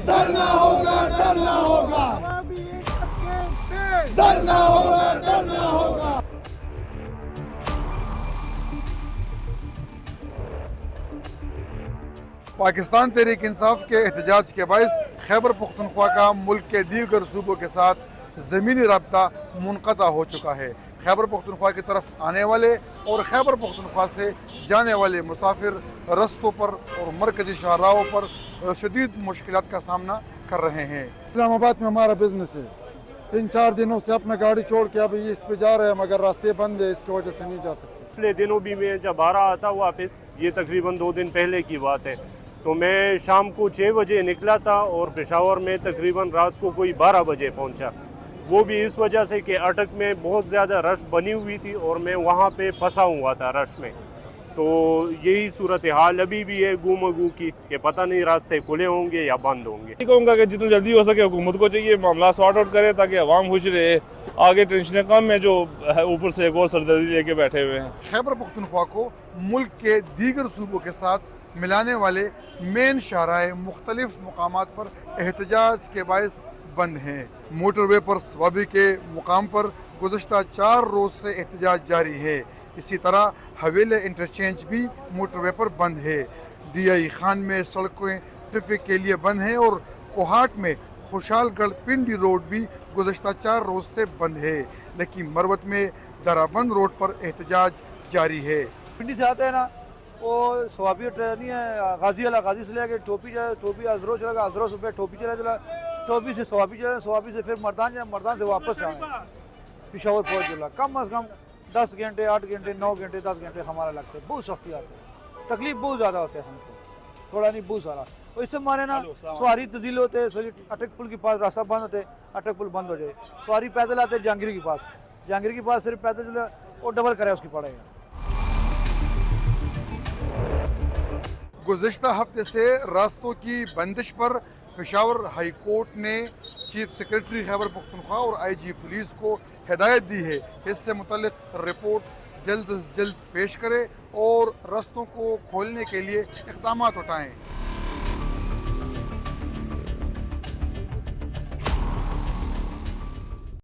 डरना होगा, डरना होगा, डरना होगा, डरना होगा। पाकिस्तान तहरीक इंसाफ के एहतजाज के बायस खैबर पख्तूनख्वा का मुल्क के दीगर सूबों के साथ ज़मीनी रब्ता मुनक़ता हो चुका है। खैबर पख्तूनख्वा की तरफ आने वाले और खैबर पख्तूनख्वा से जाने वाले मुसाफिर रस्तों पर और मरकज़ी शाहराहों पर शदीद मुश्किलात का सामना कर रहे हैं। इस्लामाबाद में हमारा बिजनेस है, 3-4 दिनों से अपना गाड़ी छोड़ के अभी इस पे जा रहे हैं, मगर रास्ते बंद है, इसकी वजह से नहीं जा सकते। पिछले दिनों भी मैं जब आ रहा था वापस, ये तकरीबन 2 दिन पहले की बात है, तो मैं शाम को 6 बजे निकला था और पेशावर में तकरीबन रात को कोई 12 बजे पहुंचा। वो भी इस वजह से कि अटक में बहुत ज़्यादा रश बनी हुई थी और मैं वहाँ पे फंसा हुआ था रश में। तो यही सूरत हाल अभी भी है गुमगू की कि पता नहीं रास्ते खुले होंगे या बंद होंगे। कहूँगा कि जितना जल्दी हो सके हुकूमत को चाहिए मामला सॉर्ट आउट करे ताकि अवाम खुश रहे। आगे टेंशनें कम है जो ऊपर से एक और सरदर्दी लेके बैठे हुए हैं। खैबर पख्तूनख्वा को मुल्क के दीगर सूबों के साथ मिलाने वाले मेन शाहराहे मुख्तलिफ मकामात पर एहतजाज के बायस बंद हैं। मोटरवे पर सवारी के मुकाम पर गुज़श्ता 4 रोज़ से एहतजाज जारी है। इसी तरह हवेली इंटरचेंज भी मोटरवे पर बंद है। DI खान में सड़कें ट्रैफिक के लिए बंद हैं और कोहाट में खुशालगढ़ पिंडी रोड भी गुज़श्ता 4 रोज़ से बंद है। लेकिन मरवत में दराबंद रोड पर एहतजाज जारी है। पिंडी से आते हैं ना, वो सवाबी नहीं है, गाजी से लेकर टोपी अजरो चलेगा, अजरो से फिर टोपी चला, टोपी से सवाबी चला, सवाबी से फिर मर्दान से वापस आए पिशावर पहुँच चला। कम अज़ कम 10 घंटे, 8 घंटे, 9 घंटे, 10 घंटे हमारा लगते हैं। बहुत सख्ती आती है, तकलीफ बहुत ज़्यादा होते हैं हमको, थोड़ा नहीं बहुत सारा। और इससे माने ना सवारी तजील होते हैं, अटक पुल के पास रास्ता बंद होते, अटक पुल बंद हो जाए, सवारी पैदल आते जहांगीर के पास सिर्फ पैदल जो है वो डबल करे उसकी पड़ेगा। गुज़श्ता हफ्ते से रास्तों की बंदिश पर पेशावर हाई कोर्ट ने चीफ सेक्रेटरी खैबर पख्तूनख्वा और IG पुलिस को हिदायत दी है कि इससे मुतल्लिक रिपोर्ट जल्द से जल्द पेश करे और रास्तों को खोलने के लिए इक़दामात उठाएं।